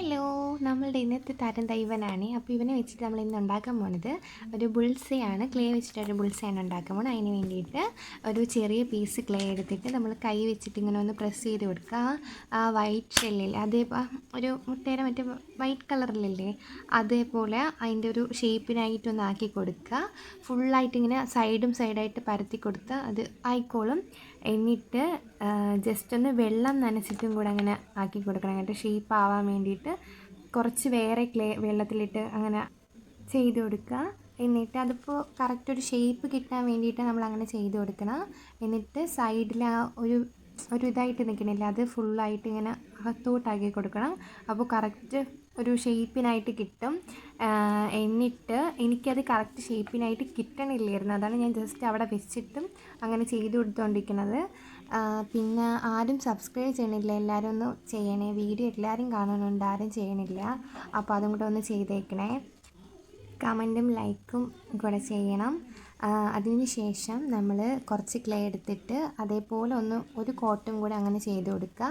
Hello, നമ്മളുടെ ഇന്നത്തെ താരം ഇവനാണ്. അപ്പോൾ ഇവനെ വെച്ചിട്ട് നമ്മൾ ഇന്ന് ഉണ്ടാക്കാൻ പോകുന്നത് ഒരു ബുൾസയാണ്. ക്ലേ വെച്ചിട്ടൊരു ബുൾസയാണ് ഉണ്ടാക്കാൻ പോകുന്നത്. അതിന് വേണ്ടിയിട്ട് ഒരു ചെറിയ പീസ് ക്ലേ എടുത്തിട്ട് നമ്മൾ കൈ വെച്ചിട്ട് ഇങ്ങനെ ഒന്ന് പ്രസ് ചെയ്ത് കൊടുക്കുക. ആ വൈറ്റ് ഷെല്ലിൽ ഒരു മുട്ടയുടെ മറ്റേ വൈറ്റ് കളറിലല്ലേ, അതേപോലെ അതിൻ്റെ ഒരു ഷേപ്പിനായിട്ടൊന്ന് ആക്കി കൊടുക്കുക. ഫുള്ളായിട്ട് ഇങ്ങനെ സൈഡായിട്ട് പരത്തി കൊടുത്താൽ അത് ആയിക്കോളും. എന്നിട്ട് ജസ്റ്റ് ഒന്ന് വെള്ളം നനച്ചിട്ടും കൂടെ അങ്ങനെ ആക്കി കൊടുക്കണം. അങ്ങനത്തെ ഷേപ്പ് ആവാൻ വേണ്ടിയിട്ട് കുറച്ച് വേറെ ക്ലേ വെള്ളത്തിലിട്ട് അങ്ങനെ ചെയ്ത് കൊടുക്കുക. എന്നിട്ട് അതിപ്പോൾ കറക്റ്റ് ഒരു ഷേപ്പ് കിട്ടാൻ വേണ്ടിയിട്ട് നമ്മൾ അങ്ങനെ ചെയ്ത് കൊടുക്കണം. എന്നിട്ട് സൈഡിൽ ആ ഒരു ഇതായിട്ട് നിൽക്കണില്ല, അത് ഫുള്ളായിട്ട് ഇങ്ങനെ അകത്തോട്ടാക്കി കൊടുക്കണം. അപ്പോൾ കറക്റ്റ് ഒരു ഷേപ്പിനായിട്ട് കിട്ടും. എന്നിട്ട് എനിക്കത് കറക്റ്റ് ഷേപ്പിനായിട്ട് കിട്ടണില്ലായിരുന്നു, അതാണ് ഞാൻ ജസ്റ്റ് അവിടെ വെച്ചിട്ടും അങ്ങനെ ചെയ്ത് കൊടുത്തുകൊണ്ടിരിക്കുന്നത്. പിന്നെ ആരും സബ്സ്ക്രൈബ് ചെയ്യണില്ല, എല്ലാവരും ഒന്ന് ചെയ്യണേ. വീഡിയോ എല്ലാവരും കാണുന്നുണ്ട്, ആരും ചെയ്യണില്ല. അപ്പോൾ അതും കൂടെ ഒന്ന് ചെയ്തേക്കണേ. കമൻറ്റും ലൈക്കും കൂടെ ചെയ്യണം. അതിന് ശേഷം നമ്മൾ കുറച്ച് ക്ലേ എടുത്തിട്ട് അതേപോലെ ഒരു കോട്ടും കൂടെ അങ്ങനെ ചെയ്ത് കൊടുക്കുക.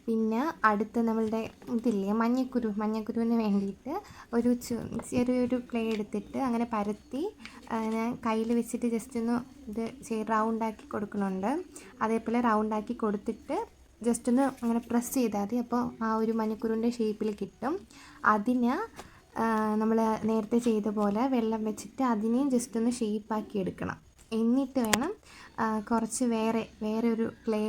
പിന്നെ അടുത്ത് നമ്മളുടെ ഇതില്ലേ മഞ്ഞക്കുരുവിന് വേണ്ടിയിട്ട് ചെറിയൊരു ക്ലേ എടുത്തിട്ട് അങ്ങനെ പരത്തി ഞാൻ കയ്യിൽ വെച്ചിട്ട് ജസ്റ്റ് ഒന്ന് റൗണ്ടാക്കി കൊടുക്കുന്നുണ്ട്. അതേപോലെ റൗണ്ടാക്കി കൊടുത്തിട്ട് ജസ്റ്റ് ഒന്ന് അങ്ങനെ പ്രസ് ചെയ്താൽ മതി. അപ്പോൾ ആ ഒരു മഞ്ഞക്കുരുവിൻ്റെ ഷേപ്പിൽ കിട്ടും. അതിന് നമ്മൾ നേരത്തെ ചെയ്ത പോലെ വെള്ളം വെച്ചിട്ട് അതിനെയും ജസ്റ്റ് ഒന്ന് ഷേപ്പാക്കി എടുക്കണം. എന്നിട്ട് വേണം കുറച്ച് വേറെ ഒരു ക്ലേ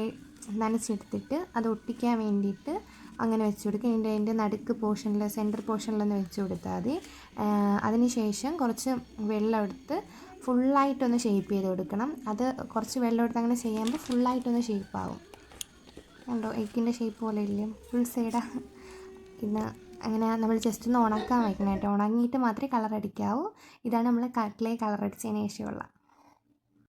നനച്ചെടുത്തിട്ട് അത് ഒട്ടിക്കാൻ വേണ്ടിയിട്ട് അങ്ങനെ വെച്ച് കൊടുക്കുക. അതിൻ്റെ നടുക്ക് സെൻറ്റർ പോർഷനിലൊന്ന് വെച്ച് കൊടുത്താൽ മതി. അതിന് ശേഷം കുറച്ച് വെള്ളം എടുത്ത് ഫുള്ളായിട്ടൊന്ന് ഷേപ്പ് ചെയ്ത് കൊടുക്കണം. അത് കുറച്ച് വെള്ളം എടുത്ത് അങ്ങനെ ചെയ്യുമ്പോൾ ഫുള്ളായിട്ടൊന്ന് ഷേപ്പാകും. കണ്ടോ, എഗ്ഗിൻ്റെ ഷേപ്പ് പോലെ ഇല്ലേ, ഫുൾ സൈഡാണ്. പിന്നെ അങ്ങനെ നമ്മൾ ജസ്റ്റ് ഒന്ന് ഉണക്കാൻ വയ്ക്കണം കേട്ടോ. ഉണങ്ങിയിട്ട് മാത്രമേ കളർ അടിക്കാവൂ. ഇതാണ് നമ്മൾ ക്ലേ കളർ അടിച്ചതിന് ശേഷമുള്ള